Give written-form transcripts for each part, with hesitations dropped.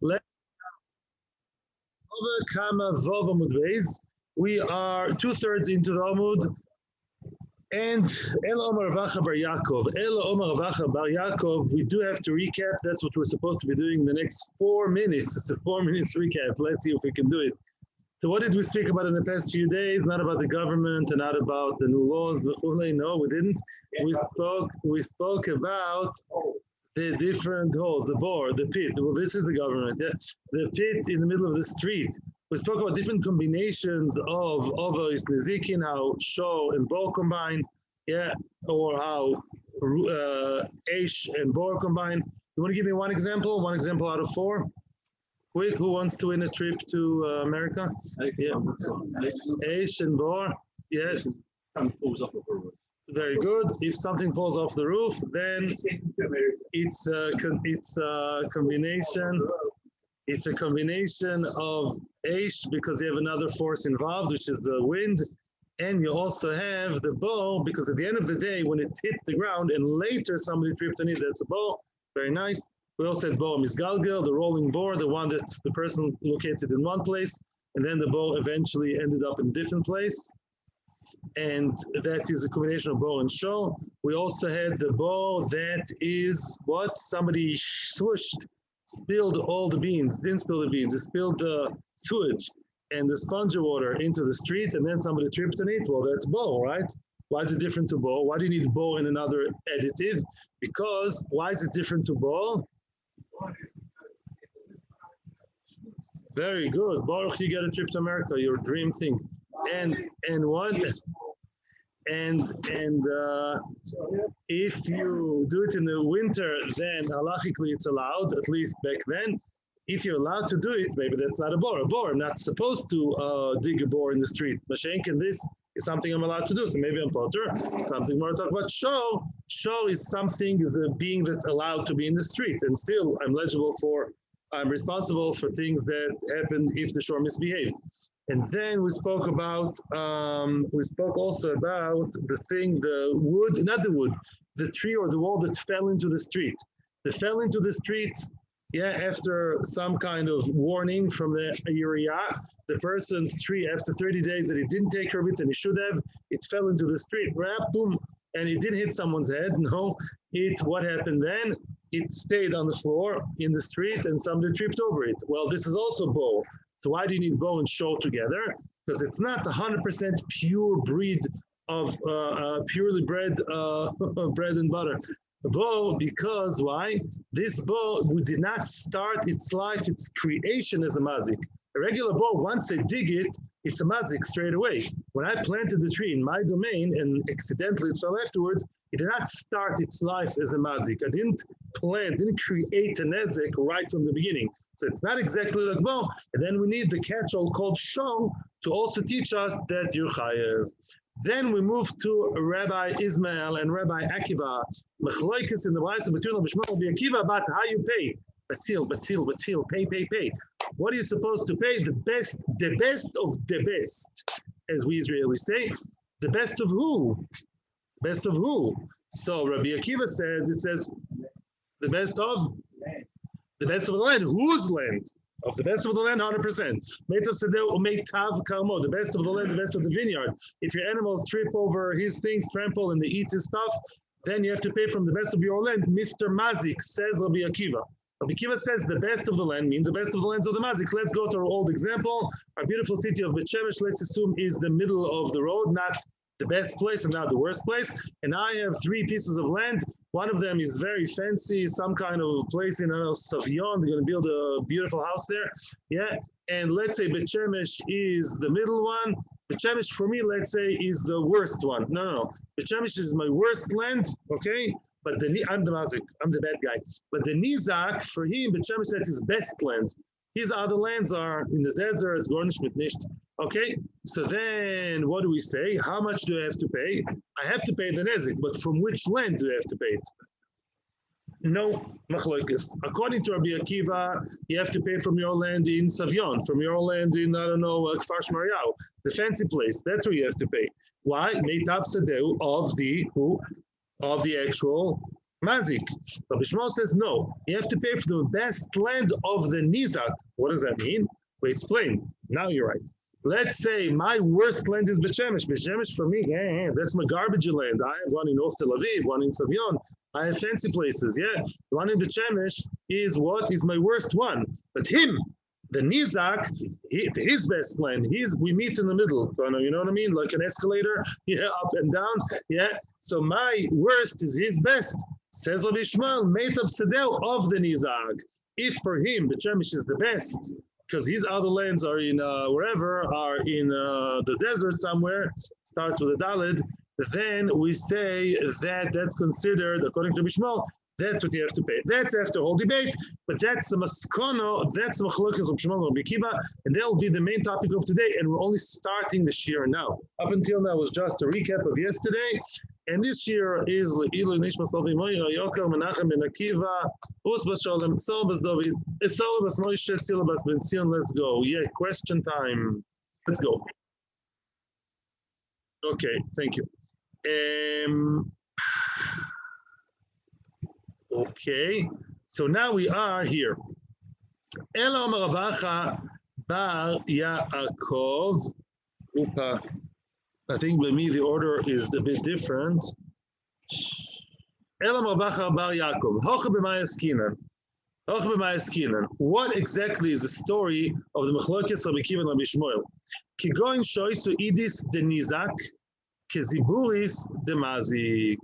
Let Bava Kama Amud Beis. We are 2/3 into the Amud, and El Omar Vacha Bar Yaakov. El Omar Vacha Bar Yaakov. We do have to recap. That's what we're supposed to be doing in the next 4 minutes. It's a 4 minutes recap. Let's see if we can do it. So what did we speak about in the past few days? Not about the government and not about the new laws. No, we didn't. We spoke about the different holes, the bore, the pit. Well, this is the government. Yeah? The pit in the middle of the street. We spoke about different combinations of ovaries, nizikin, how show and bore combine, yeah, or how Aish and bore combine. You want to give me one example? One example out of 4? Quick, who wants to win a trip to America? Yeah. Aish and bore. Yeah. Something falls off the roof. Very good. If something falls off the roof, then it's a combination. It's a combination of Aish because you have another force involved, which is the wind, and you also have the bow because at the end of the day, when it hit the ground and later somebody tripped on it, that's a bow. Very nice. We also had bow misgalgel, the rolling board, the one that the person located in one place, and then the bow eventually ended up in a different place. And that is a combination of bow and show. We also had the bow that is what? Somebody swooshed, spilled all the beans, didn't spill the beans, they spilled the sewage and the sponge water into the street, and then somebody tripped on it. Well, that's bow, right? Why is it different to bow? Why do you need bow and another additive? Because why is it different to bow? Very good. Baruch, you get a trip to America, your dream thing. And what? And if you do it in the winter, then halachically it's allowed, at least back then. If you're allowed to do it, maybe that's not a bore. A bore, I'm not supposed to dig a bore in the street. Mashenk, and this is something I'm allowed to do. So maybe I'm potter. Something more to talk about. Show is something, is a being that's allowed to be in the street. And still, I'm responsible for things that happen if the shore misbehaved. And then we spoke also about the thing, the tree or the wall that fell into the street. That fell into the street, after some kind of warning from the area, the person's tree, after 30 days that he didn't take care of it and he should have, it fell into the street, boom, and it didn't hit someone's head. No, what happened then? It stayed on the floor in the street and somebody tripped over it. Well, this is also bow. So why do you need bow and show together? Because it's not 100% pure breed of purely bred bread and butter. Bow, because why? This bow did not start its life, its creation as a mazik. A regular bow, once I dig it, it's a mazik straight away. When I planted the tree in my domain and accidentally it fell afterwards, it did not start its life as a mazik. I didn't create a nezek right from the beginning. So it's not exactly like bow. And then we need the catch-all called show to also teach us that you're chayev. Then we move to Rabbi Ismail and Rabbi Akiva. Mechloikis in the Brayso between Rabbi Shmuel and Rabbi Akiva about how you pay. Batil, pay. What are you supposed to pay? The best of the best, as we Israelis say. The best of who? Best of who? So Rabbi Akiva says, the best of? The best of the land. Whose land? Of the best of the land, 100%. The best of the land, the best of the vineyard. If your animals trip over his things, trample, and they eat his stuff, then you have to pay from the best of your land. Mr. Mazik, says Rabbi Akiva. Rabbi Akiva says the best of the land means the best of the lands of the Mazik. Let's go to our old example. Our beautiful city of Shemesh, let's assume, is the middle of the road, not the best place and not the worst place. And I have 3 pieces of land. One of them is very fancy, some kind of place in Savion. They're going to build a beautiful house there. Yeah. And let's say Bet Shemesh is the middle one. Bet Shemesh for me, let's say, is the worst one. No. Bet Shemesh is my worst land. Okay. But I'm the Mazik. I'm the bad guy. But the Nizak, for him, Bet Shemesh, that's his best land. His other lands are in the desert, Gornish mit nicht. Okay, so then what do we say? How much do I have to pay? I have to pay the nezik, but from which land do I have to pay it? No, machloikis. According to Rabbi Akiva, you have to pay from your land in Savion, from your land in, Kfar Shmariau, the fancy place. That's where you have to pay. Why? Meitab Sadeu of the actual Mazik. Rabbi Shmuel says no. You have to pay for the best land of the Nizak. What does that mean? We explain. Now you're right. Let's say my worst land is Beis Shemesh. Beis Shemesh for me, that's my garbage land. I have one in North Tel Aviv, one in Savion. I have fancy places. Yeah, the one in Beis Shemesh is what is my worst one. But him, the Nizak, his best land. We meet in the middle. You know what I mean? Like an escalator, yeah, up and down. Yeah. So my worst is his best. Says Rabbi Shmuel, Meitav Sedel of the Nizak. If for him Beis Shemesh is the best, because his other lands are in are in the desert somewhere, starts with a Dalet, then we say that that's considered, according to Bishmal, that's what you have to pay. That's after whole debate, but that's the maskono, that's the machlokes of Shmuel and Akiva, and that will be the main topic of today, and we're only starting the Shiur now. Up until now was just a recap of yesterday, and this year is Le'ilu Nishmas Lovi Moira, Yokel, Menachem, Ben Akiva, Us Basholem, Sobas Dovi, Esolabas Moshe, Silabas Ben Zion. Let's go. Yeah, question time. Let's go. Okay, thank you. Okay, so now we are here. Ela Omer Ravacha Bar Yaakov. Upa. I think by me the order is a bit different. Ela Omer Ravacha Bar Yaakov. Hocha b'may askinan. Hocha b'may askinan. What exactly is the story of the machlokes Rabbi Akiva and Rabbi Shmuel? Kigoin shoysu idis de nizak, keziburis de mazik.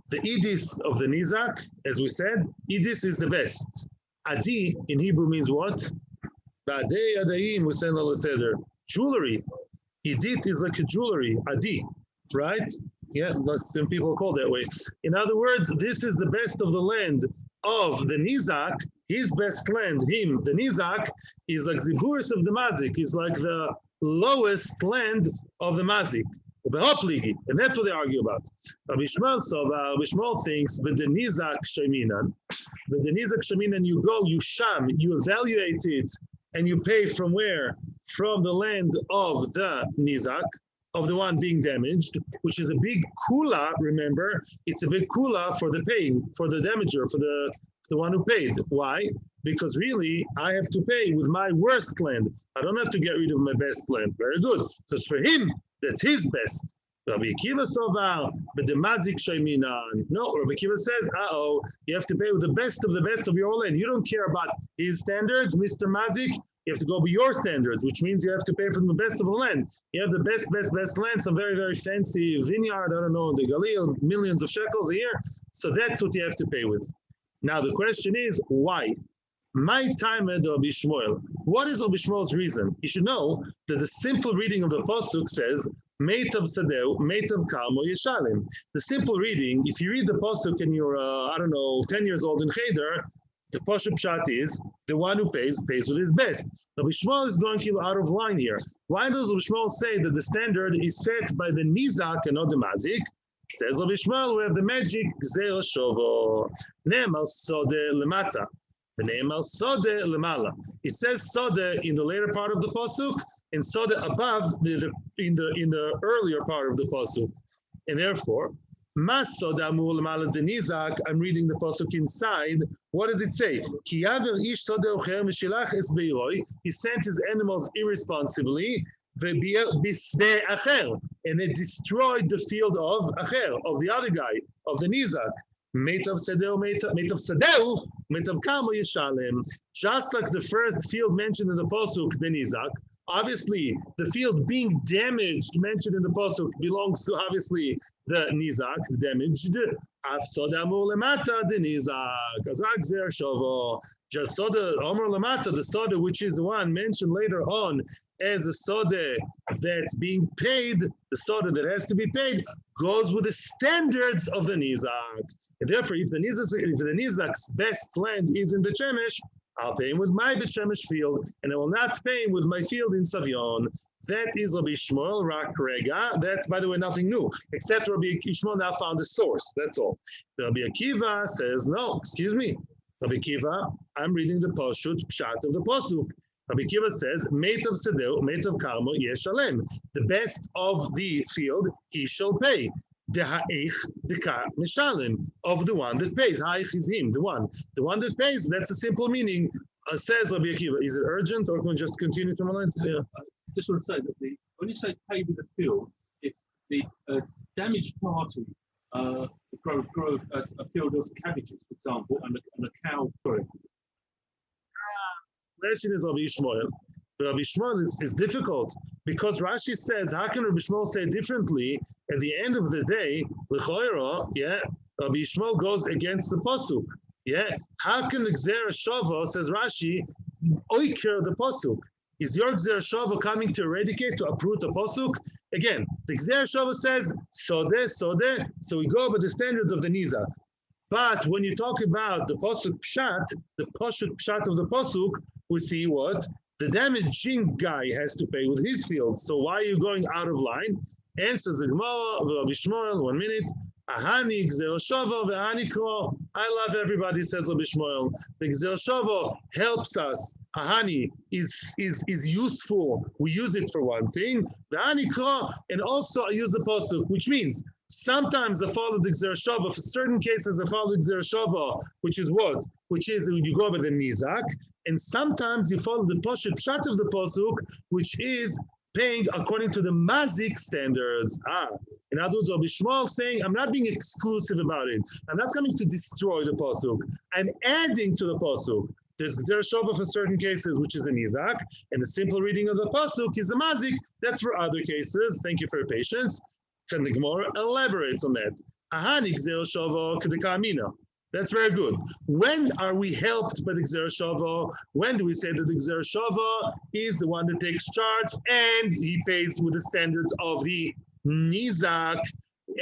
The idis of the nizak, as we said, idis is the best. Adi in Hebrew means what? Ba'adei adaim, we send al seder. Jewelry. Idit is like a jewelry. Adi, right? Yeah, some people call it that way. In other words, this is the best of the land of the nizak. His best land, him, the nizak, is like ziburis of the mazik. Is like the lowest land of the mazik. And that's what they argue about. Rabbi Shmuel thinks that the Nizak Sheminan, you go, you sham, you evaluate it, and you pay from where? From the land of the Nizak, of the one being damaged, which is a big kula, remember, it's a big kula for the paying, for the damager, for the one who paid. Why? Because really, I have to pay with my worst land. I don't have to get rid of my best land. Very good. Because for him, that's his best. Rabbi Akiva sovar, but the mazik sheminan. No, Rabbi Akiva says, you have to pay with the best of your land. You don't care about his standards, Mr. Mazik. You have to go by your standards, which means you have to pay from the best of the land. You have the best land, some very, very fancy vineyard, I don't know, the Galil, millions of shekels a year. So that's what you have to pay with. Now the question is, why? My time at Rabbi Shmuel. What is Rabbi Shmuel's reason? You should know that the simple reading of the pasuk says, Meitav Sadeu, Meitav Kamo Yeshalim. The simple reading, if you read the pasuk and you're, 10 years old in Cheder, the pasuk pshat is, the one who pays with his best. Rabbi Shmuel is going out of line here. Why does Rabbi Shmuel say that the standard is set by the Nizak and not the Mazik? Says Rabbi Shmuel, we have the magic Gzeir Shovo. Ne'emar Sode Lemata. It says Sode in the later part of the pasuk, and Sode above in the earlier part of the pasuk, and therefore, Mas Sode Amur Lemala Denizak. I'm reading the pasuk inside. What does it say? Ki yaver ish Sode ocher mishilach es beiroi. He sent his animals irresponsibly, v'bisnei acher, and it destroyed the field of acher, of the other guy, of the Nizak. Meitav Sadeu, Meitav Kamo Yeshalem. Just like the first field mentioned in the pasuk, the Nizak. Obviously, the field being damaged mentioned in the pasuk belongs to obviously the Nizak, the damaged. Afsoda Amur Lemata, the Nizak. Azak Zer Shovo. Just Soda Amur Lemata, the Soda, which is the one mentioned later on as a Soda that's being paid, the Soda that has to be paid, goes with the standards of the Nizak. And therefore, if the Nizak's best land is in Beis Shemesh, I'll pay him with my Beis Shemesh field, and I will not pay him with my field in Savion. That is Rabbi Shmuel Rak Rega. That's, by the way, nothing new, except Rabbi Shmuel now found a source. That's all. Rabbi Akiva says, no, excuse me. Rabbi Akiva, I'm reading the pshat of the pasuk. Rabbi Akiva says, Meitav Sedeu, Meitav Kamo Yeshalem. The best of the field, he shall pay. the ha'ich deka mishalim, of the one that pays. Ha'ich is him, the one that pays. That's a simple meaning. Says Rabbi Akiva. Is it urgent, or can we just continue to my yeah. Just want to say that when you say pay with a field, if the damaged party grow a field of cabbages, for example, and a cow. Sorry. Question is Rabbi Shmuel. Rabbi Shmuel is difficult because Rashi says, how can Rabbi Shmuel say it differently? At the end of the day, l'choira, yeah, Rabbi Shmuel goes against the pasuk. Yeah, how can the Gzera Shava, says Rashi, oiker the pasuk? Is your Gzera Shava coming to eradicate, to uproot the pasuk? Again, the Gzera Shava says sodeh, so we go by the standards of the Nizak. But when you talk about the pasuk pshat, the pasuk pshat of the pasuk, we see what the damaging guy has to pay with his field. So why are you going out of line? Answers the Gemara, Rabbi Shmuel, 1 minute. Ahani Gzera Shava ve'ahani kro. I love everybody, says Rabbi Shmuel. The Gzera Shava helps us. Ahani is useful. We use it for one thing. Ve'ahani kro, and also I use the pasuk, which means sometimes I follow the Gzera Shava. For certain cases, I follow the Gzera Shava, which is what? Which is when you go by the Nizak. And sometimes you follow the Pasuk Pshat of the pasuk, which is paying according to the Mazik standards. In other words, Rabbi Shmuel saying, I'm not being exclusive about it. I'm not coming to destroy the pasuk. I'm adding to the pasuk. There's Gzera Shava for certain cases, which is an Izak, and the simple reading of the pasuk is a Mazik. That's for other cases. Thank you for your patience. And the Gemara elaborates on that. Ahani Gzera Shava Kedekamina. That's very good. When are we helped by the Gzera Shava? When do we say that the Gzera Shava is the one that takes charge and he pays with the standards of the Nizak,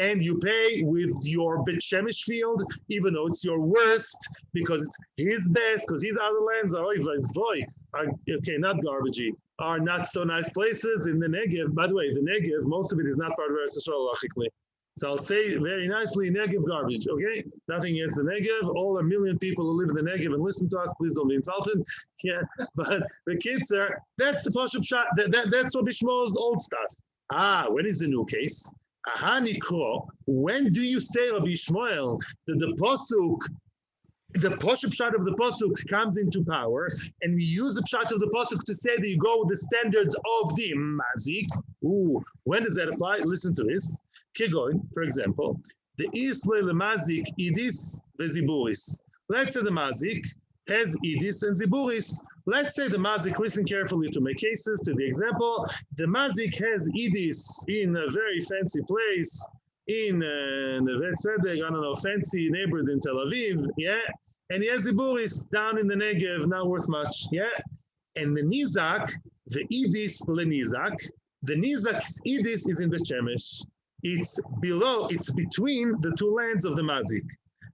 and you pay with your Shemesh field, even though it's your worst, because it's his best, because his other lands are okay, not garbagey, are not so nice places in the Negev. By the way, the Negev, most of it is not part of Eretz Yisrael logically. So I'll say very nicely, Negev garbage, okay? Nothing against the Negev. All 1 million people who live in the Negev and listen to us, please don't be insulted. Yeah, but the kids are, that's the Pashup shot, that's Rabbi Shmuel's old stuff. When is the new case? When do you say, Rabbi Shmuel, that the Pashup shot of the Pasuk comes into power, and we use the pshat of the Pasuk to say that you go with the standards of the Mazik? When does that apply? Listen to this. Kegoin, for example, the Isle Mazik Idis Veziburis. Let's say the Mazik has Idis and Ziburis. Let's say the Mazik, listen carefully to my cases, to the example. The Mazik has Idis in a very fancy place, in I don't know, fancy neighborhood in Tel Aviv, yeah? And he has Ziburis down in the Negev, not worth much, yeah? And the Nizak, the Idis le-Nizak, the Nizak's Idis is in the Shemesh. It's between the two lands of the Mazik.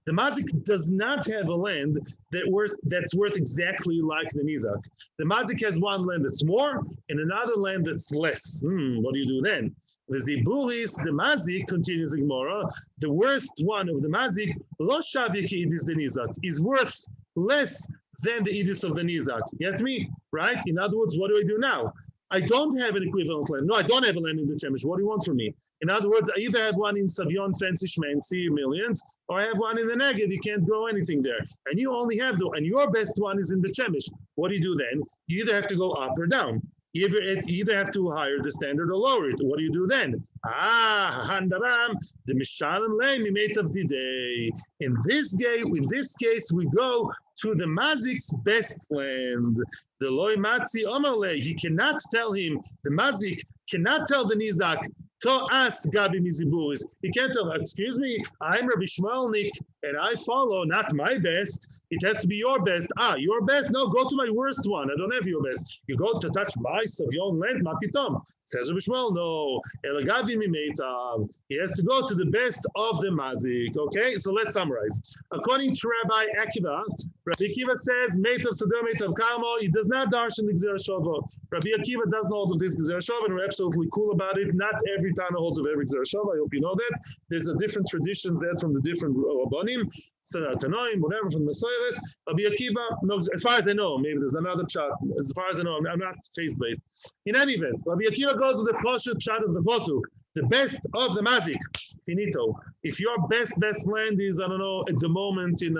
The Mazik does not have a land that's worth exactly like the Nizak. The Mazik has one land that's more and another land that's less. What do you do then? The Ziburis, the Mazik, continues the Gemara, the worst one of the Mazik, lo shavik idis the Nizak, is worth less than the idis of the Nizak. Get me? Right? In other words, what do I do now? I don't have an equivalent land. No, I don't have a land in the Shemesh. What do you want from me? In other words, I either have one in Savion, fancy schmancy, millions, or I have one in the Negev. You can't grow anything there. And you only have and your best one is in the Shemesh. What do you do then? You either have to go up or down. You either have to higher the standard or lower it. What do you do then? Handaram, the Mishalim Lei Mimetav Didei. In this case, we go to the Mazik's best land. The Loi Matzi Omale, he cannot tell him, the Mazik cannot tell the Nizak, to us Gabi Miziburis. He can't tell, excuse me, I'm Rabbi Shmuelnik, and I follow not my best. It has to be your best. Your best? No, go to my worst one. I don't have your best. You go to touch my of your own land, mapitom. Says Rabbi Shmuel, no. Elagavi Mimetav. He has to go to the best of the Mazik. Okay, so let's summarize. According to Rabbi Akiva, Rabbi Akiva says, Metav Sadeh, Metav Kamo. He does not darshan the Gzera Shava. Rabbi Akiva doesn't hold of this Gzera Shava, and we're absolutely cool about it. Not every time he holds of every Gzera Shava. I hope you know that. There's a different traditions there from the different Rabbanim. Tanoim, whatever, from the Messiahs. Rabbi Akiva, no, as far as I know, maybe there's another pshat. As far as I know, I'm not faced by it. In any event, Rabbi Akiva goes with the Pasuk pshat of the Pasuk, the best of the Mazik. finito. If your best land is, I don't know, at the moment in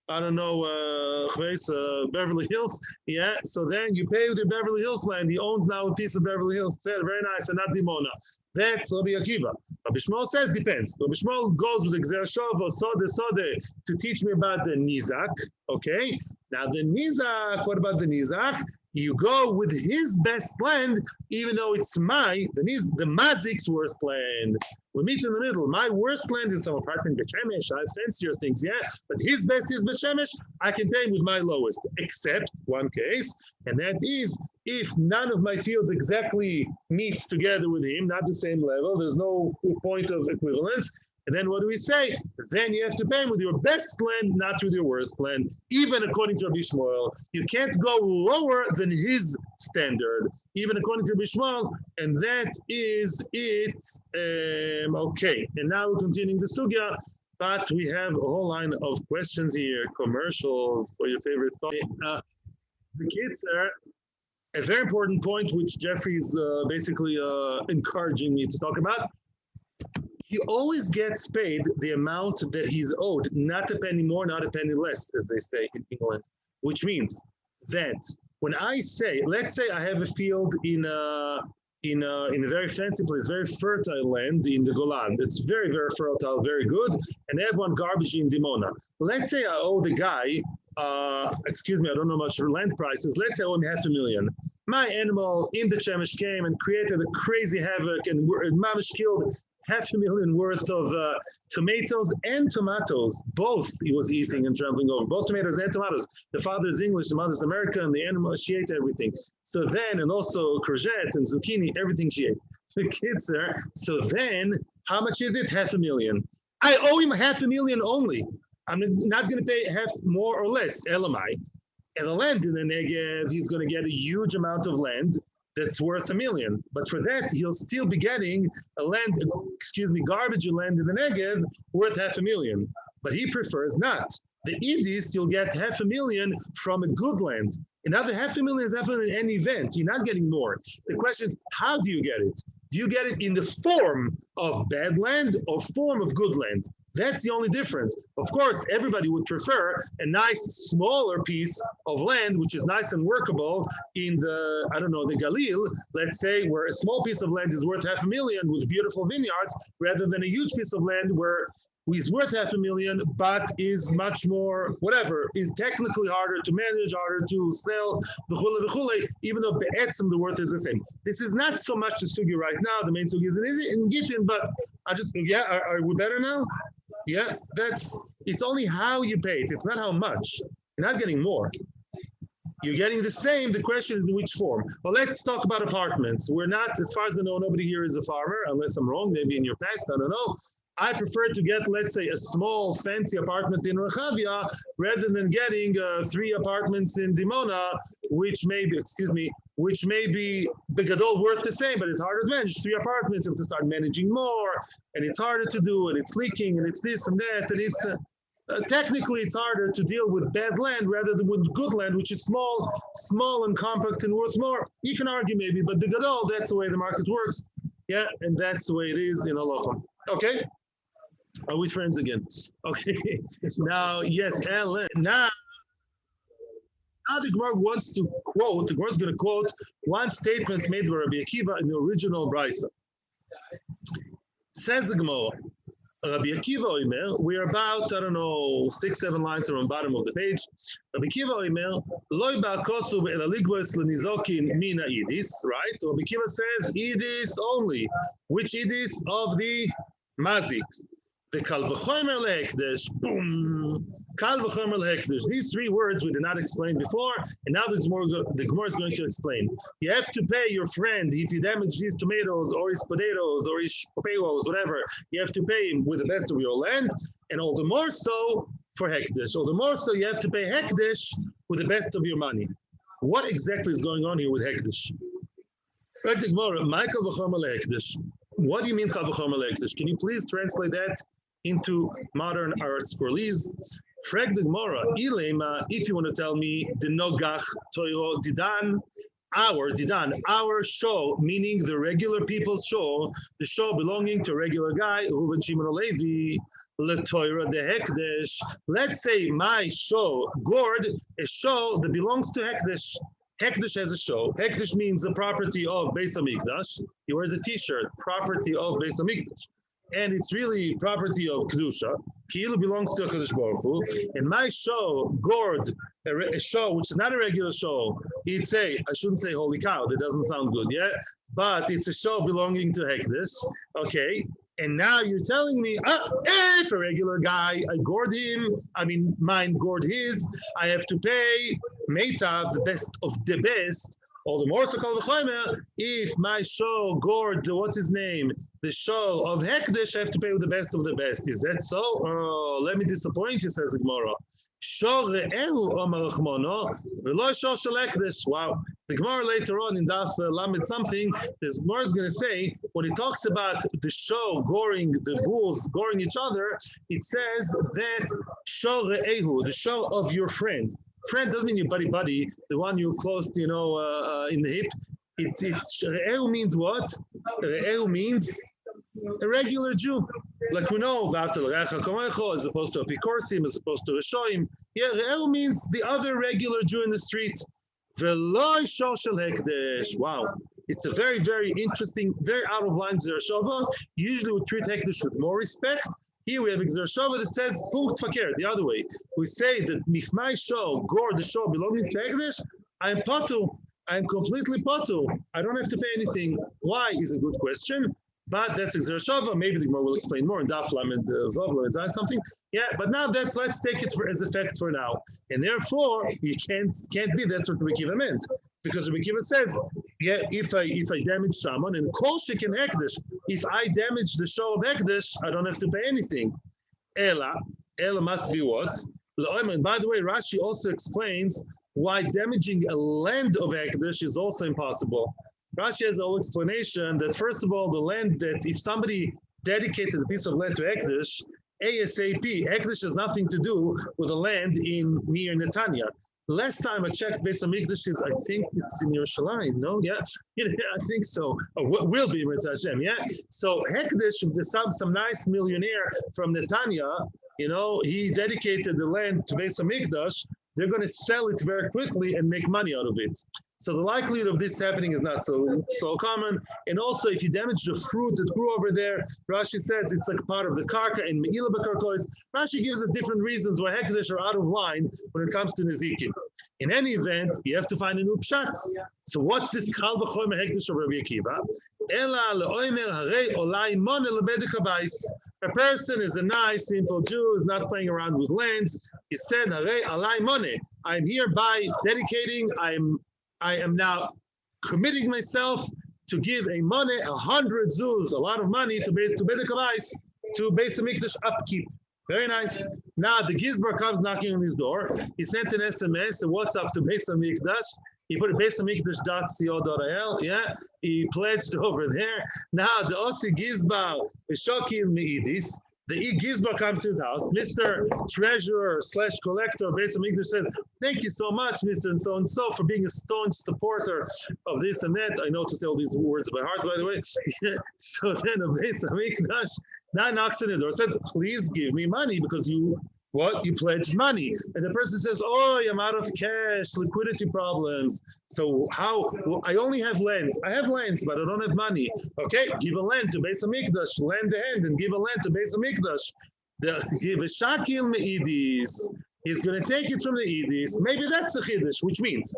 I don't know, Beverly Hills, yeah, so then you pay with the Beverly Hills land. He owns now a piece of Beverly Hills, very nice, and not Dimona. That's Rabbi Akiva. Rabbi Shmuel says depends. Rabbi Shmuel goes with the Gzer Shova, Sode, to teach me about the Nizak, okay? Now the Nizak, what about the Nizak? You go with his best land, even though it's the Mazik's worst land. We meet in the middle. My worst land is some apartment in Shemesh. I have fancier things, yeah. But his best is Shemesh. I can pay with my lowest, except one case, and that is if none of my fields exactly meets together with him, not the same level. There's no point of equivalence. And then what do we say? Then you have to pay him with your best land, not with your worst land. Even according to Rabbi Shmuel, you can't go lower than his standard, even according to Rabbi Shmuel, and that is it. Okay, and now we're continuing the sugya, but we have a whole line of questions here, commercials for your favorite thought. The kids are a very important point, which Jeffrey is basically encouraging me to talk about. He always gets paid the amount that he's owed, not a penny more, not a penny less, as they say in England, which means that when I say, let's say I have a field in a very fancy place, very fertile land in the Golan, that's very, very fertile, very good, and I have one garbage in Dimona. Let's say I owe the guy, excuse me, I don't know much for land prices, let's say I owe him $500,000. My animal in the Shemesh came and created a crazy havoc and mamish killed $500,000 worth of tomatoes and tomatoes. Both he was eating and trampling over, both tomatoes and tomatoes. The father is English, the mother is American, the animal, she ate everything. So then, and also courgette and zucchini, everything she ate. The kids are, so then, how much is it? $500,000. I owe him $500,000 only. I'm not going to pay half more or less, LMI. And the land in the Negev, he's going to get a huge amount of land that's worth $1 million. But for that, he'll still be getting garbage land in the Negev worth $500,000. But he prefers not. The Idis, you'll get $500,000 from a good land. Another $500,000 is happening in any event. You're not getting more. The question is, how do you get it? Do you get it in the form of bad land or form of good land? That's the only difference. Of course, everybody would prefer a nice, smaller piece of land, which is nice and workable in the, I don't know, the Galil, let's say, where a small piece of land is worth $500,000 with beautiful vineyards, rather than a huge piece of land where is worth $500,000, but is much more, whatever, is technically harder to manage, harder to sell, even though the worth is the same. This is not so much the sugi right now. The main sugi is in Gittin, but are we better now? Yeah, it's only how you pay it. It's not how much. You're not getting more. You're getting the same. The question is in which form. Well, let's talk about apartments. We're not, as far as I know, nobody here is a farmer, unless I'm wrong, maybe in your past, I don't know. I prefer to get, let's say, a small, fancy apartment in Rechavia rather than getting 3 apartments in Dimona, which may be Begadol worth the same, but it's harder to manage. 3 apartments, you have to start managing more, and it's harder to do, and it's leaking, and it's this and that, and it's technically it's harder to deal with bad land rather than with good land, which is small and compact and worth more. You can argue maybe, but Begadol, that's the way the market works. Yeah, and that's the way it is in Halacha. Okay? Are we friends again? Okay. Now, yes, Ellen. Now the Gemara wants to quote, the Gemara's going to quote one statement made by Rabbi Akiva in the original Brisa. Says the Gemara, Rabbi Akiva Omer, we're about, 6-7 lines from the bottom of the page. Rabbi Akiva Omer, Loi ba'kosuv el aligvos lenizokin mina idis, right? Rabbi Akiva says idis only. Which idis? Of the mazik. The kal v'chomer lehekdesh, boom, kal v'chomer lehekdesh. These 3 words we did not explain before, and now the Gemara is going to explain. You have to pay your friend if he damaged his tomatoes or his potatoes or his potatoes, whatever. You have to pay him with the best of your land, and all the more so for hekdesh. All the more so you have to pay hekdesh with the best of your money. What exactly is going on here with hekdesh? What do you mean kal v'chomer lehekdesh? Can you please translate that into modern arts for Liz? Frag the Gemara, if you want to tell me the Nogach Toiro Didan, our Didan, our show, meaning the regular people's show, the show belonging to a regular guy, Reuven Shimon Levi, LeTorah the Hekdesh. Let's say my show, Gord, a show that belongs to Hekdesh. Hekdesh has a show. Hekdesh means the property of Beis HaMikdash. He wears a t-shirt, property of Beis HaMikdash. And it's really property of Kedusha. Kilu belongs to HaKadosh Baruch Hu. And my show, Gord, a show which is not a regular show, I shouldn't say holy cow, that doesn't sound good, yeah? But it's a show belonging to Hekdesh, okay? And now you're telling me, if a regular guy, I gored him, mine gored his, I have to pay Meitav, the best of the best, all the more so called if my show gored, what's his name, the show of Hekdesh, I have to pay with the best of the best. Is that so? Oh, let me disappoint you, says the Gemara. Wow. The Gemara later on in Daf Lamed something, the Gemara is going to say, when it talks about the show goring, the bulls goring each other, it says that the show of your friend. Friend doesn't mean your buddy, the one you're close to, in the hip. Re'eu means what? Re'eu means a regular Jew. Like we know, as opposed to Apikorsim, as opposed to Rishoim. Yeah, Re'eu means the other regular Jew in the street. Wow. It's a very, very interesting, very out of line Zershova. Usually we treat Hekdesh with more respect. Here we have Zershova that says punkt fakir, the other way. We say that if my show, Gor, the show belonging to Hekdesh, I'm patu. I'm completely patu. I don't have to pay anything. Why is a good question. But that's Zershova. Maybe the Gemara will explain more in Daf Lamed Vav Lamed something. Yeah, but now let's take it as a fact for now. And therefore, you can't be that's what Rabbi Akiva meant. Because Rabbi Akiva says, yeah, if I damage someone, and Kol Shekin Hekdesh, if I damage the show of Hekdesh, I don't have to pay anything. Ela must be what? And by the way, Rashi also explains why damaging a land of Hekdesh is also impossible. Rashi has a whole explanation that first of all, the land that if somebody dedicated a piece of land to Hekdesh, ASAP, Hekdesh has nothing to do with the land near Netanya. Last time I checked, Beis HaMikdash is, I think it's in Yerushalayim, no? Yeah, I think so. Will be, Mitzvah Hashem, yeah? So Hekdesh, if there's some nice millionaire from Netanya, he dedicated the land to Beis HaMikdash, they're going to sell it very quickly and make money out of it. So the likelihood of this happening is not so common. And also, if you damage the fruit that grew over there, Rashi says it's like part of the karka and me'ila b'karkois. Rashi gives us different reasons why Hekdesh are out of line when it comes to Nezikin. In any event, you have to find a new pshat. So what's this kal v'chomer Hekdesh of Rabbi Akiva? Ela le'omer harei olai mon elebedek habayis. A person is a nice, simple Jew, is not playing around with lands. He said, harei olai money. I'm hereby dedicating, I am now committing myself to give a money, 100 zuz, a lot of money to Bedek Habayis, to Beis HaMikdash upkeep. Very nice. Now the Gizbar comes knocking on his door. He sent an SMS, a WhatsApp to Beis HaMikdash. He put beishamikdash.co.il. Yeah, he pledged over there. Now the Osi Gizbar, Shokim Meidis. The Gizbar comes to his house. Mr. Treasurer / collector of Beis HaMikdash says, thank you so much, Mr. and so for being a staunch supporter of this and that. I know to say all these words by heart, by the way. So then the Beis HaMikdash now knocks on the door, says, please give me money because you pledged money. And the person says, oh, I'm out of cash, liquidity problems. So how? Well, I only have lands. I have lands, but I don't have money. Okay, give a land to Beis HaMikdash, lend the hand and give a land to Beis HaMikdash. Give a shakil me'idis. He's going to take it from the idis. Maybe that's a chiddush, which means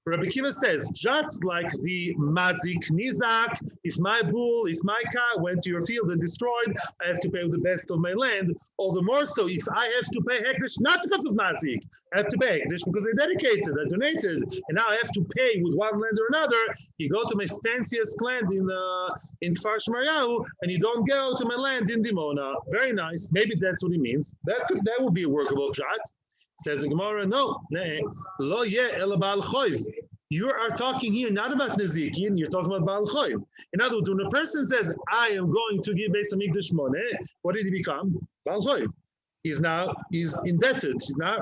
Rabbi Akiva says, just like the mazik nizak, if my bull, if my cow went to your field and destroyed, I have to pay with the best of my land. All the more so if I have to pay hekdesh, not because of mazik, I have to pay hekdesh because I dedicated, I donated, and now I have to pay with one land or another. You go to my fanciest land in Kfar Shmaryahu, and you don't go to my land in Dimona. Very nice. Maybe that's what he means. That would be a workable shot. Says the Gemara, no, lo yeh ela ba'al choiv. You are talking here not about Nezikin, you're talking about Baal Choiv. In other words, when a person says, I am going to give Beis HaMikdash money, what did he become? Baal Choiv. He's indebted.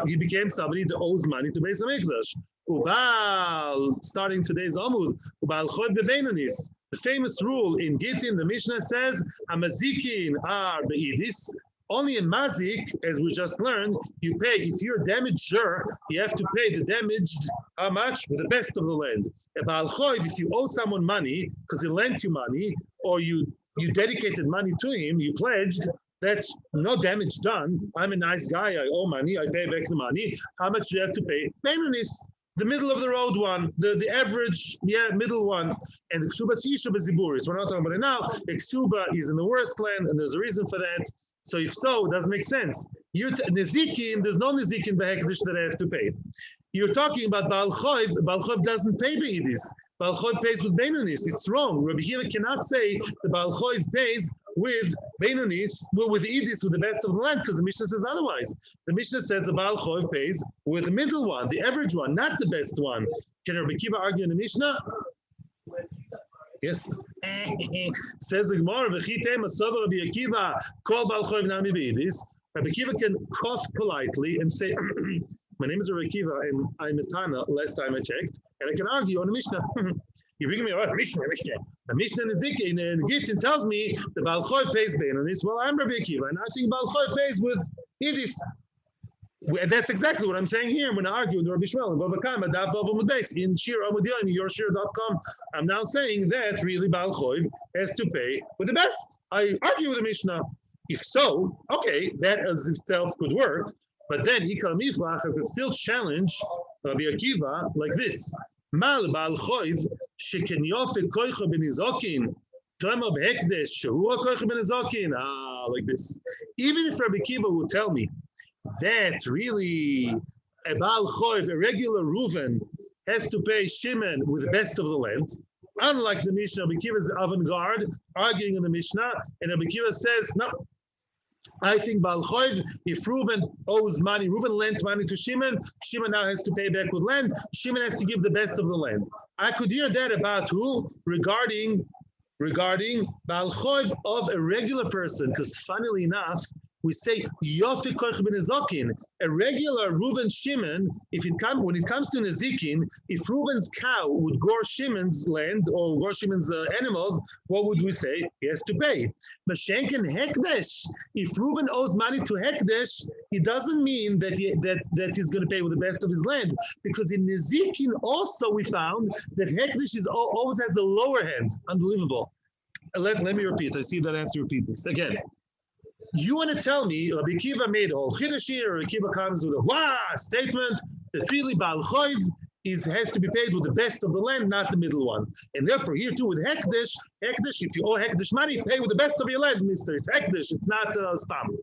He became somebody that owes money to Beis HaMikdash. Ubal, starting today's Amud, Ubal Choy Bebeinanis. The famous rule in Gittin, the Mishnah says, Hamazikin are beidis. Only in Mazik, as we just learned, you pay, if you're a damager, you have to pay the damaged, how much? With the best of the land. If you owe someone money, because he lent you money, or you dedicated money to him, you pledged, that's no damage done. I'm a nice guy, I owe money, I pay back the money. How much do you have to pay? Beinanis, the middle of the road one, the average, middle one. And the Ksuba Sisha Ziburis. We're not talking about it now. Ksuba is in the worst land, and there's a reason for that. So if so, it doesn't make sense. Nezikin, there's no Nezikin Behekdish that I have to pay. You're talking about Baal Choiv. Baal Choiv doesn't pay Be'idis. Baal Choiv pays with Beinanis. It's wrong. Rabbi Akiva cannot say the Baal Choiv pays with Beinanis, with Idis, with the best of the land, because the Mishnah says otherwise. The Mishnah says the Baal Choiv pays with the middle one, the average one, not the best one. Can Rabbi Akiva argue in the Mishnah? Yes. Says the Gemara, V'chitem asover Rabbi Akiva, kol Baal Choiv nami be'idis. Rabbi Akiva can cough politely and say, my name is Rabbi Akiva, and I'm a Tana, last time I checked, and I can argue on the Mishnah. You bring me a Mishnah. The Mishnah in Gittin tells me the Baal Choiv pays Beinanis. Well, I'm Rabbi Akiva, and I think Baal Choiv pays with Idis. That's exactly what I'm saying here. I'm going to argue with Rabbi Shmuel and Bava Kama, Daf Amud Beis in Shiur Amud Yomi, yourshir.com. I'm now saying that really Baal Choiv has to pay with the best. I argue with the Mishnah. If so, okay, that as itself could work, but then Ikal Miflach could still challenge Rabbi Akiva like this. Mal Baal Choiv sheken yofek koicha benizokin tomer behekdesh shehu koicha benizokin. Like this. Even if Rabbi Akiva will tell me that really a Baal Choiv, a regular Reuven, has to pay Shimon with the best of the land, unlike the Mishnah, Rabbi Akiva is avant-garde, arguing in the Mishnah, and Rabbi Akiva says, no, I think Baal Choiv, if Reuven owes money, Reuven lent money to Shimon, Shimon now has to pay back with land, Shimon has to give the best of the land. I could hear that about who? Regarding Baal Choiv of a regular person, because funnily enough, we say Yofi Koich ben Nezokin, a regular Reuven Shimon. When it comes to Nezikin, if Reuven's cow would gore Shimon's land or gore Shimon's animals, what would we say? He has to pay. Mashenken Hekdesh. If Reuven owes money to Hekdesh, it doesn't mean that he's going to pay with the best of his land, because in Nezikin also we found that Hekdesh always has a lower hand. Unbelievable. Let me repeat. I see that I have to repeat this again. You want to tell me Rabbi Akiva made a whole chiddush here, or Akiva comes with a statement that really Baal Choiv has to be paid with the best of the land, not the middle one. And therefore, here too with Hekdesh, if you owe Hekdesh money, pay with the best of your land, mister. It's Hekdesh, it's not Stam.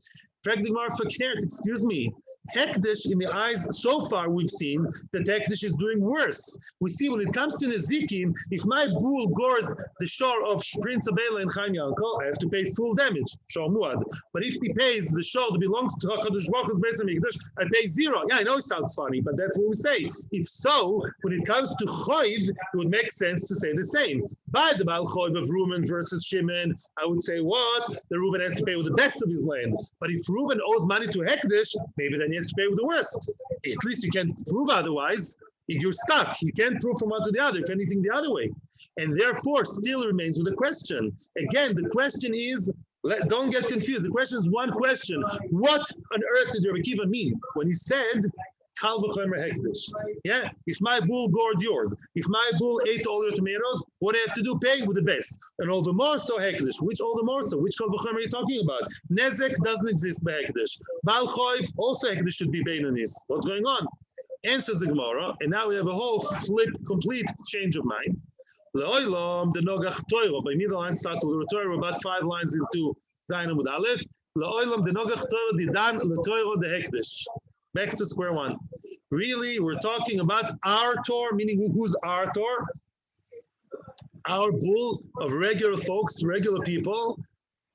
Excuse me. Hekdesh, in the eyes, so far we've seen that Hekdesh is doing worse. We see when it comes to Nezikin, if my bull gores the shore of Prince Abela and Chaim Yankel, I have to pay full damage, Shor Muad. But if he pays the shore that belongs to HaKadosh Baruch Hu's Beis HaMikdash, I pay zero. Yeah, I know it sounds funny, but that's what we say. If so, when it comes to Choiv, it would make sense to say the same. By the Baal Choiv of Reuven versus Shimon, I would say what? The Reuven has to pay with the best of his land. But if Reuven owes money to Hekdesh, maybe then he has to pay with the worst. At least you can't prove otherwise. If you're stuck, you can't prove from one to the other, if anything the other way. And therefore, still remains with the question. Again, the question is, don't get confused. The question is one question. What on earth did Rabbi Akiva mean when he said, Kal v'chomer hekdesh? Yeah, if my bull gored yours, if my bull ate all your tomatoes, what do I have to do? Pay with the best. And all the more so hekdesh. Which all the more so? Which Kal v'chomer are you talking about? Nezek doesn't exist by hekdesh. Baal Choiv, also hekdesh should be beinanis. What's going on? Answers the Gemara, and now we have a whole complete change of mind. Le'olam, the Nogach Torah. By middle line starts with the Torah, we're about 5 lines into Zayin Amud Aleph. Le'olam, the Nogach Torah, Didan, Le'Torah, the Hekdesh. Back to square one. Really, we're talking about our Torah, meaning who's our Torah? Our bull of regular folks, regular people,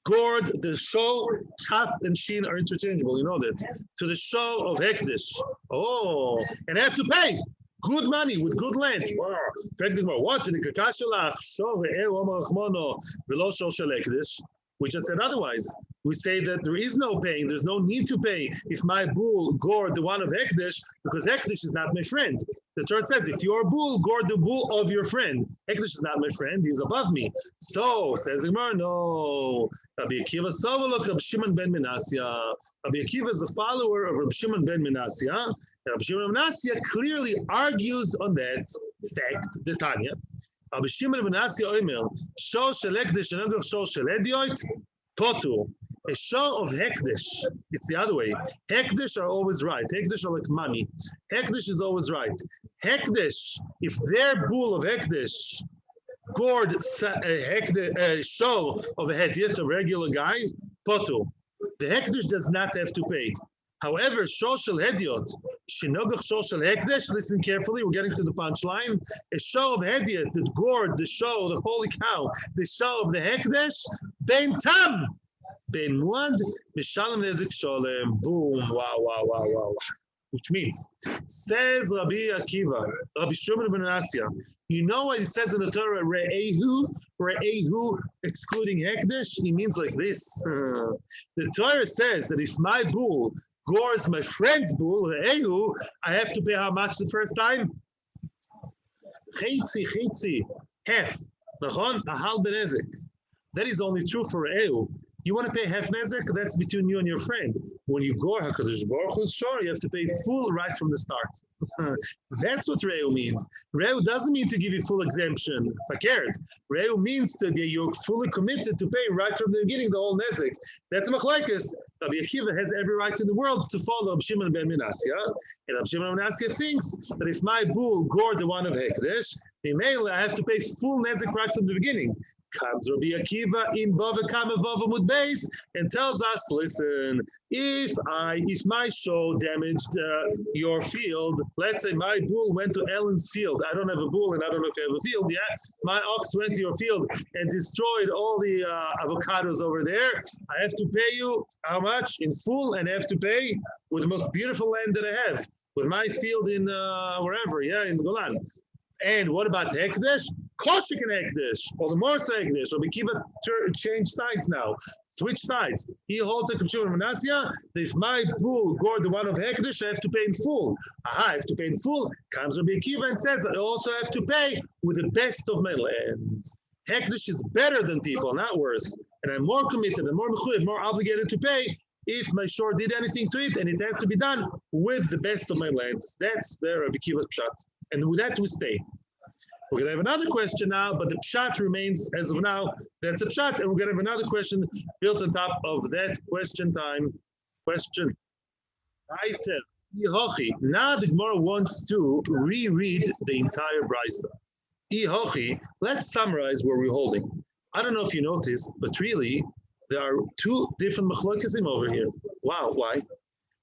gored the show, Chaf and Shin are interchangeable, you know that, to the show of Hekdesh. Oh, and I have to pay good money with good land. Wow. What? We just said otherwise. we say that there is no paying, there's no need to pay if my bull gored the one of Hekdesh, because Hekdesh is not my friend. The Torah says, if your bull gored the bull of your friend, Hekdesh is not my friend, he's above me. So, says Gemara, no. Rabbi Akiva Sovalok, Rabbi Shimon ben Menasya. Rabbi Akiva is a follower of Rabbi Shimon ben Menasya. Rabbi Shimon ben Menasya clearly argues on that fact, the Tanya. Rabbi Shimon ben Menasya oimer, Shor shel Hekdesh and of Shor shel Hediot, Potu. A show of Hekdesh, it's the other way. Hekdesh are always right. Hekdesh are like money. Hekdesh is always right. Hekdesh, if their bull of Hekdesh gored a show of a Hediot, a regular guy, Potu. The Hekdesh does not have to pay. However, Shor shel Hediot, Shinogach Shor shel Hekdesh, listen carefully, we're getting to the punchline. A show of Hediot that gored the show, the holy cow, the show of the Hekdesh, Ben Tam. Ben Muad, Mishalem Nezik Sholem. Boom, wow. Which means, says Rabbi Akiva, Rabbi Shimon ben Menasya, you know what it says in the Torah, Re'ehu, excluding Hekdesh? It means like this. The Torah says that if my bull gores my friend's bull, Re'ehu, I have to pay how much the first time? Chitzi, half. Nachon, ahal benezik. That is only true for Re'ehu. You want to pay half nezek? That's between you and your friend. When you go HaKadosh Baruch Hu, sure, you have to pay full right from the start. That's what Reu means. Reu doesn't mean to give you full exemption. Fakert. Reu means that you're fully committed to pay right from the beginning the whole nezek. That's machlekes. Rabbi Akiva has every right in the world to follow Rabbi Shimon ben Menasya. And Rabbi Shimon ben Menasya thinks that if my bull gored the one of Hekdesh, I have to pay full nezek right from the beginning. Comes Rabbi Akiva in Bava Kama Amud Yomi and tells us, listen, if my show damaged your field, let's say my bull went to Ellen's field. I don't have a bull and I don't know if you have a field yet. My ox went to your field and destroyed all the avocados over there. I have to pay you how much in full, and I have to pay with the most beautiful land that I have, with my field in wherever, in Golan. And what about Hekdesh? Koshik and Hekdesh, or the more Hekdesh. Rabbi Akiva change sides now, switch sides. He holds a Shimon ben Menasya that if my bull gored the one of Hekdesh, I have to pay in full. I have to pay in full. Comes Rabbi Akiva and says I also have to pay with the best of my lands. Hekdesh is better than people, not worse. And I'm more committed and more mechuyev, more obligated to pay if my shore did anything to it, and it has to be done with the best of my lands. That's the Rabbi Akiva's pshat. And with that we stay. We're going to have another question now, but the pshat remains as of now. That's a pshat, and we're going to have another question built on top of that question. Now the Gemara wants to reread the entire brisa. Let's summarize where we're holding. I don't know if you noticed, but really, there are two different machlokesim over here. Wow, why?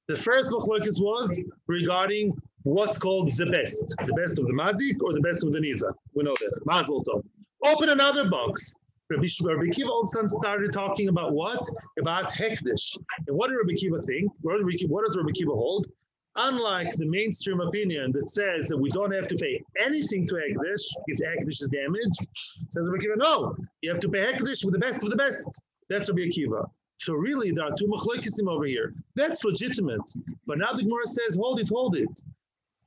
The first machlokes was regarding what's called the best of the mazik or the best of the nizak. We know that. Mazel tov. Open another box. Rabbi Akiva all of a sudden started talking about what? About Hekdesh. And what did Rabbi Akiva think? What does Rabbi Akiva hold? Unlike the mainstream opinion that says that we don't have to pay anything to Hekdesh if Hekdesh is damaged, says Rabbi Akiva, no, you have to pay Hekdesh with the best of the best. That's Rabbi Akiva. So really, there are two machlokesim over here. That's legitimate. But now the Gemara says, hold it.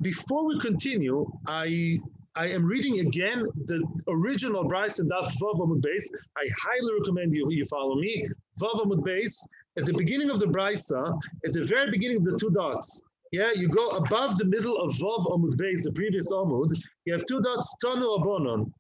Before we continue, I am reading again the original brisa and Daf Vav Amud Beis. I highly recommend you follow me. Vav Amud Beis, at the beginning of the brisa, at the very beginning of the two dots, you go above the middle of Vav Amud Beis, the previous Amud, you have two dots, Tanu Abonon,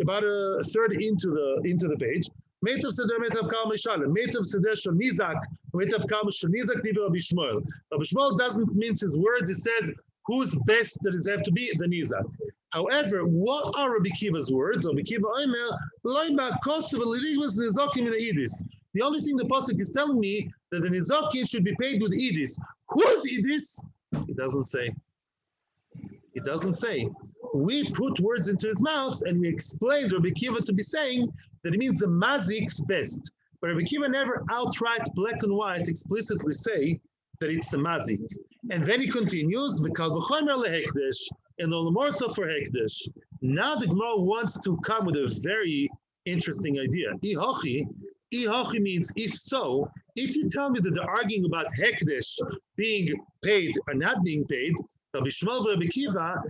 about a third into the page. Metav Seder, Metav Kama Shalem, Metav Seder Shal Nizak, Metav Kama Shal Nizak, Diva Rabbi Shmuel. Rabbi Shmuel doesn't mince his words, he says, whose best does it have to be? The Nizak. However, what are Rabbi Akiva's words? Rabbi Akiva Omer, Loima Kosev L'Rigvas Nizokim in Idis. The only thing the pasuk is telling me that the Nizokim should be paid with Idis. Who's Idis? It doesn't say. It doesn't say. We put words into his mouth and we explained Rabbi Akiva to be saying that it means the mazik's best. But Rabbi Akiva never outright, black and white, explicitly say that it's the mazik. And then he continues, V'kal v'chomer lehekdesh, and all the more so for hekdesh. Now the Gemara wants to come with a very interesting idea. Ihochi, Ihochi means if so, if you tell me that they're arguing about Hekdesh being paid or not being paid, Rabbi Shmuel Rabbi Akiva,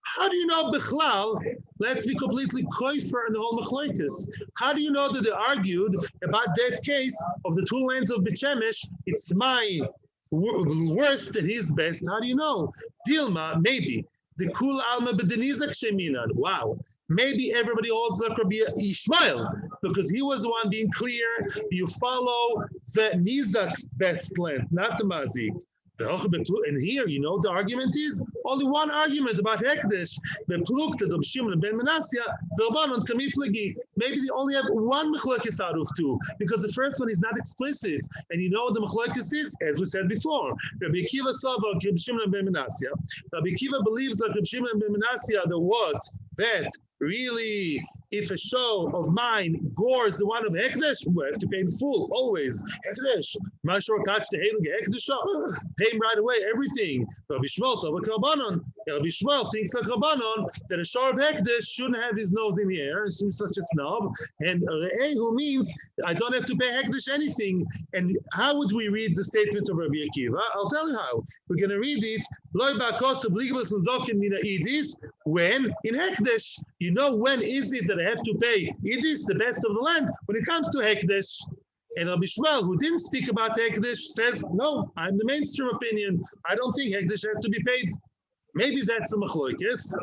how do you know Bechlal? Let's be completely koifer in the whole machlokes. How do you know that they argued about that case of the two lands of Shemesh? It's my worst and his best. How do you know? Dilma, maybe. The kul alma b'denizak sheminan. Wow. Maybe everybody holds like Rabbi Ishmael because he was the one being clear. You follow the Nizak's best land, not the Mazik. And here, you know, the argument is only one argument about Hekdesh. Maybe they only have one mechlokes out of two because the first one is not explicit. And you know what the mechlokes is, as we said before. Rabbi Akiva saw about Rabbi Shimon ben Menasya. Rabbi Akiva believes that Rabbi Shimon ben Menasya, the what? That really, if a show of mine gores the one of Hekdesh, we have to pay in full, always. Hekdesh. Mashor catch the Hekdesh, pay him right away, everything. Rabbi Shmuel, so Rabbanon. Rabbi Shmuel thinks like Rabbanon that a show of Hekdesh shouldn't have his nose in the air, and seems such a snob. And Re'ehu means I don't have to pay Hekdesh anything. And how would we read the statement of Rabbi Akiva? I'll tell you how. We're going to read it. When in Hekdesh, you know when is it that I have to pay Idis, the best of the land, when it comes to Hekdesh. And Rabbi Shmuel, who didn't speak about Hekdesh, says, no, I'm the mainstream opinion. I don't think Hekdesh has to be paid. Maybe that's a machlokes.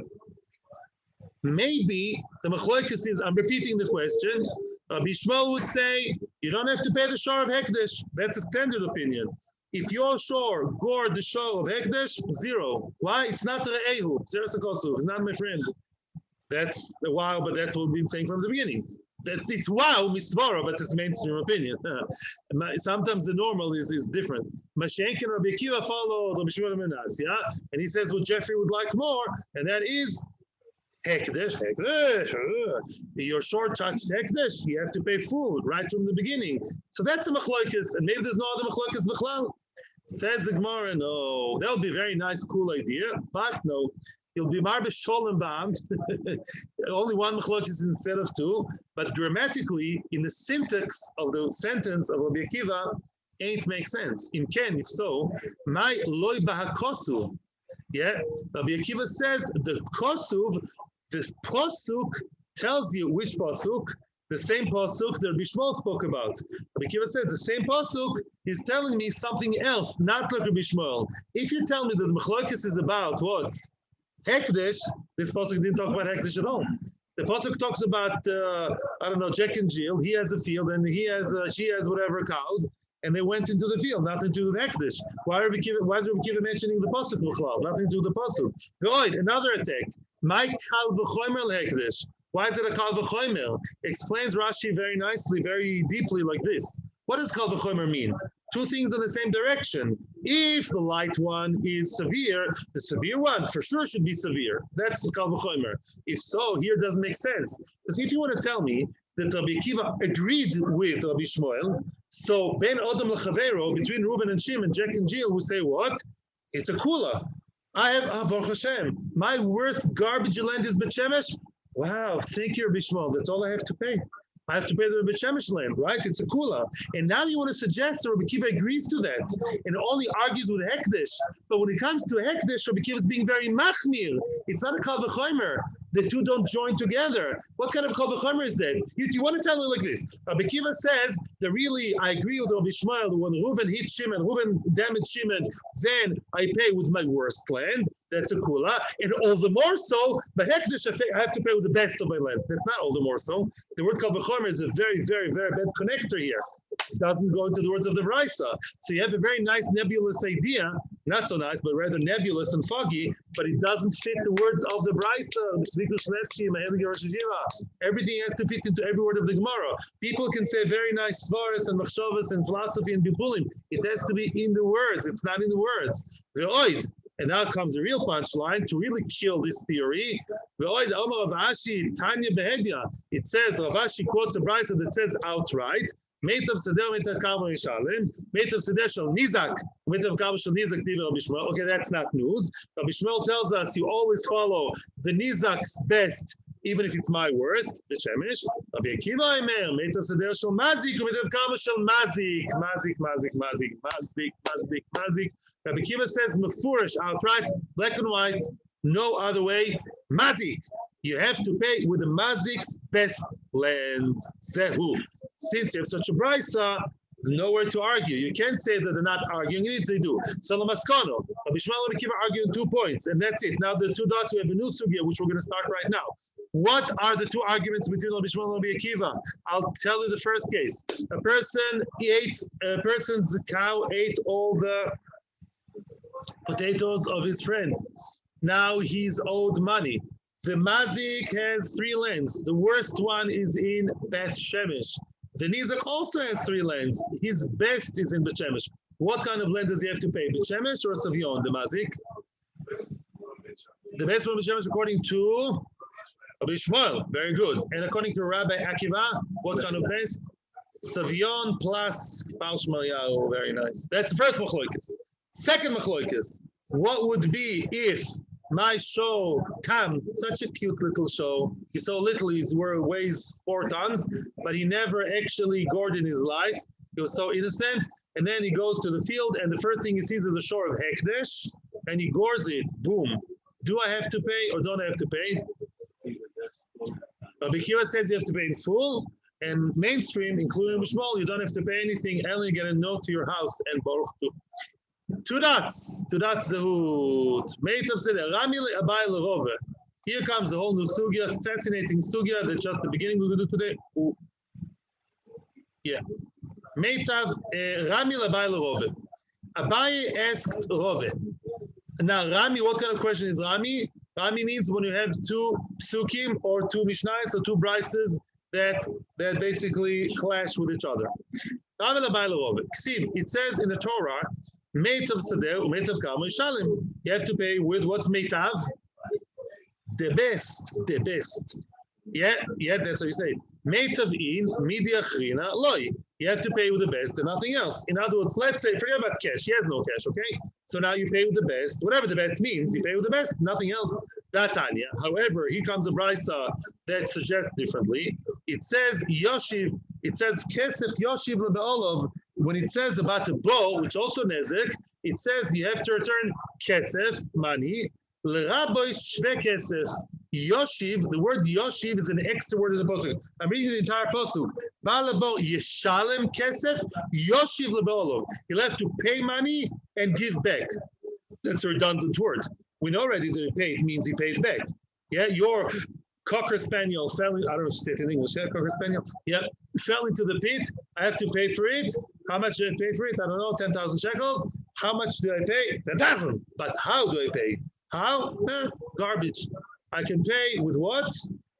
Maybe the machlokes is, I'm repeating the question, Rabbi Shmuel would say, you don't have to pay the shor of Hekdesh. That's a standard opinion. If your shore gored the shore of Hekdesh, zero. Why? It's not the Ehu. It's not my friend. That's a wow, but that's what we've been saying from the beginning. It's wow, misvara, but it's mainstream opinion. Sometimes the normal is different. Mashenk and Rabbi Akiva followed Rabbi Shimon ben Menasya, and he says what Jeffrey would like more, and that is Hekdesh. Your short touched Hekdesh, you have to pay full right from the beginning. So that's a machlokes, and maybe there's no other machlokes b'chlal. Says the Gemara, no, that would be a very nice, cool idea, but no. You'll be marbe sholem ba'am. Only one machlokes instead of two, but grammatically, in the syntax of the sentence of Rabbi Akiva, ain't make sense. In Ken, if so, my loy bahakosuv. Yeah, Rabbi Akiva says the kosuv, this pasuk tells you which pasuk. The same pasuk that Rabbi Shmuel spoke about. Rabbi Akiva says the same pasuk is telling me something else, not like Rabbi Shmuel. If you tell me that the machlokes is about what? Hekdesh, this pasuk didn't talk about Hekdesh at all. The pasuk talks about, I don't know, Jack and Jill. He has a field and she has whatever cows, and they went into the field. Nothing to do with Hekdesh. Why is Rabbi Akiva mentioning the pasuk? Nothing to do with the pasuk. Void, another attack. My kal v'chomer Hekdesh. Why is it a kal v'chomer? Explains Rashi very nicely, very deeply like this. What does kal v'chomer mean? Two things in the same direction. If the light one is severe, the severe one for sure should be severe. That's the kal v'chomer. If so, here it doesn't make sense. Because if you want to tell me that Rabbi Akiva agreed with Rabbi Shmuel, so ben Adam l'chavero, between Reuben and Shimon, Jack and Jill, who say what? It's a kula. I have, Baruch Hashem, my worst garbage land is Shemesh. Wow, thank you, Rabbi Shmuel. That's all I have to pay. I have to pay the Shemesh land, right? It's a kula. And now you want to suggest that Rabbi Akiva agrees to that and only argues with Hekdesh. But when it comes to Hekdesh, Rabbi Akiva is being very machmir. It's not a kal v'chomer. The two don't join together. What kind of kal v'chomer is that? You want to tell me like this. Rabbi Akiva says that really, I agree with Rabbi Shmuel that when Reuven hit Shimon, Reuven damaged Shimon, then I pay with my worst land. That's a kula. And all the more so, but Hekdesh, I have to pay with the best of my land. That's not all the more so. The word kal v'chomer is a very, very, very bad connector here. It doesn't go into the words of the Brisa. So you have a very nice nebulous idea, not so nice, but rather nebulous and foggy, but it doesn't fit the words of the Brisa. Everything has to fit into every word of the Gemara. People can say very nice svaras and machshavas and philosophy and bibulim. It has to be in the words. It's not in the words. And now comes the real punchline to really kill this theory. It says, Rav Ashi quotes a Brisa that says outright, Meitav Seder, Meitav Kama Yishalem, Meitav Seder Shal Nizak, Meitav Kama Shal Nizak, Rabbi Shmuel. Okay, that's not news. Rabbi Shmuel tells us you always follow the Nizak's best even if it's my worst, the Shemesh. Rabbi Akiva Omer, Meitav Seder Shel Mazik, U'Meitav Kama Shel Mazik. Rabbi Akiva says, Mefurish, outright, black and white, no other way. Mazik. You have to pay with the Mazik's best land. Zehu. Since you have such a brisa, nowhere to argue. You can't say that they're not arguing. You need to do. So Lamaskano, Rabbi Shmuel and Akiva arguing 2 points, and that's it. Now the 2 dots, we have a new sugya, which we're going to start right now. What are the 2 arguments between Rabbi Shmuel and Rabbi Akiva? I'll tell you the first case. A person's cow ate all the potatoes of his friend. Now he's owed money. The Mazik has 3 lands. The worst one is in Beth Shemesh. The Nizak also has 3 lands. His best is in Beth Shemesh. What kind of land does he have to pay? Beth Shemesh or Savion, the Mazik? The best one, Beth Shemesh, according to Rabbi Shmuel. Very good. And according to Rabbi Akiva, what kind of best? Savion plus Kfar Shmalyahu. Very nice. That's the first machloikis. Second machloikis. What would be if my show, Kam, such a cute little show. He's so little, he weighs 4 tons, but he never actually gored in his life. He was so innocent. And then he goes to the field, and the first thing he sees is the shore of Hekdesh, and he gores it. Boom. Do I have to pay or don't I have to pay? Rabbi Akiva says you have to pay in full, and mainstream, including Bishmol, you don't have to pay anything, only get a note to your house and Baruch Tu. 2 dots, Zehut. Meitav Seder, Rami Abai Lerove. Here comes the whole new sugya, fascinating sugya that just the beginning we're going to do today. Yeah. Meitav, Rami Abai Lerove. Abai asked Rove. Now, Rami, what kind of question is Rami? Rami means when you have 2 psukim or 2 mishnayos or 2 brises that basically clash with each other. Rami Abai Lerove. It says in the Torah, Meitav Sadeh, Meitav Kama, Shalim. You have to pay with what's Meitav? The best. Yeah, that's how you say it. Meitav in, Midia Chrina, Loi. You have to pay with the best and nothing else. In other words, let's say, forget about cash. He has no cash, okay? So now you pay with the best. Whatever the best means, you pay with the best, nothing else. Datanya. However, here comes a brisa that suggests differently. It says Yoshiv, it says Kesef Yoshiv Lebe'olov. When it says about a bow, which also nezek, it says you have to return kesef, money, l'raboy shve kesef. Yoshiv, the word Yoshiv is an extra word in the pasuk. I'm reading the entire pasuk. Balabo yeshalem kesef, Yoshiv lebeolov. He'll have to pay money and give back. That's a redundant word. We know already that he paid means he paid back. Yeah, your Cocker Spaniel fell, I don't know if you say it in English, yeah, Cocker Spaniel, yeah, fell into the pit, I have to pay for it. How much do I pay for it? I don't know, 10,000 shekels. How much do I pay? 10,000. But how do I pay? How? Garbage. I can pay with what?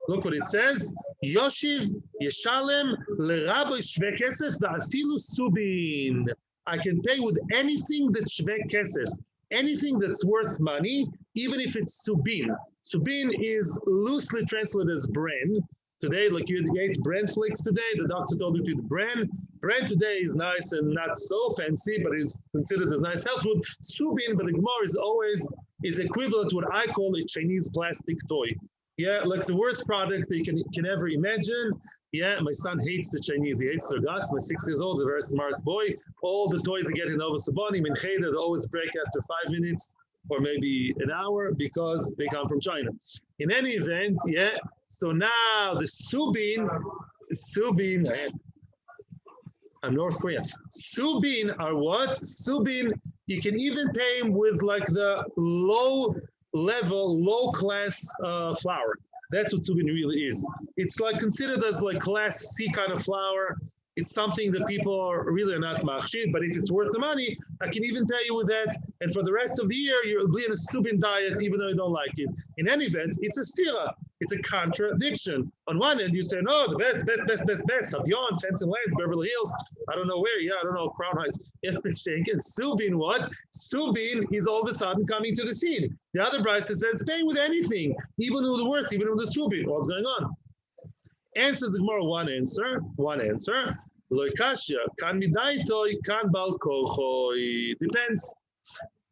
Look what it says. Yoshiv Yeshalem L'Rabbi Shve Kesef Va'afilu Subin. I can pay with anything that's Shve Kesef. Anything that's worth money, even if it's subin. Subin is loosely translated as bran. Today, like you ate bran flakes today, the doctor told you to eat bran. Bran today is nice and not so fancy, but is considered as nice health food. Subin, but the Gemara is equivalent to what I call a Chinese plastic toy. Yeah, like the worst product that you can ever imagine. Yeah, my son hates the Chinese. He hates their guts. My 6 years old is a very smart boy. All the toys they get in Nova Sabani, Mincheda, they always break after 5 minutes or maybe an hour because they come from China. In any event, yeah, so now the Subin, I'm North Korea. Subin are what? Subin, you can even pay him with like the low class flour. That's what subin really is. It's like considered as like class C kind of flour. It's something that people are really not machshid, but if it's worth the money, I can even pay you with that. And for the rest of the year, you'll be in a subin diet, even though you don't like it. In any event, it's a stira. It's a contradiction. On one end, you say, no, the best, Savion, Fence and Lands, Beverly Hills, I don't know where, yeah, I don't know, Crown Heights. Subin, what? Subin is all of a sudden coming to the scene. The other brisa says, pay with anything, even with the worst, even with the subin. What's going on? Answers the Gemara, one answer. Loikashya, kan midaitoi, kan bal kolchoi. Depends.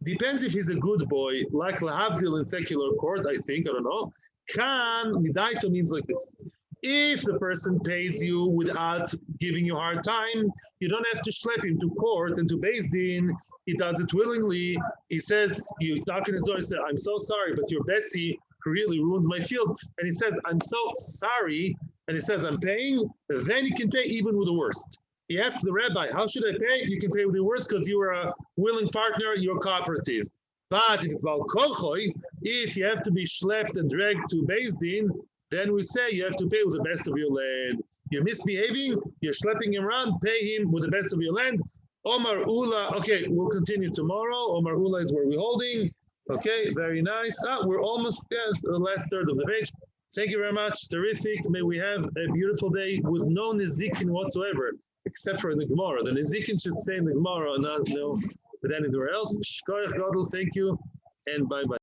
Depends if he's a good boy, like lahavdil in secular court, I think, I don't know. Kan midaito means like this. If the person pays you without giving you a hard time, you don't have to schlep him to court and to Beis Din. He does it willingly. He says, you knock on his door and say, I'm so sorry, but your Bessie really ruined my field. And he says, I'm so sorry. And he says, I'm paying. Then he can pay even with the worst. He asks the rabbi, how should I pay? You can pay with the worst because you are a willing partner, you're cooperative. But if it's about kolchoi, if you have to be schlepped and dragged to Beis Din, then we say you have to pay with the best of your land. You're misbehaving, you're schlepping him around, pay him with the best of your land. Omar Ula, okay, we'll continue tomorrow. Omar Ula is where we're holding. Okay, very nice. We're almost the last third of the page. Thank you very much. Terrific. May we have a beautiful day with no nizikin whatsoever, except for in the Gemara. The nizikin should stay in the Gemara and not with anywhere else. Shkoyach Gadol, thank you, and bye-bye.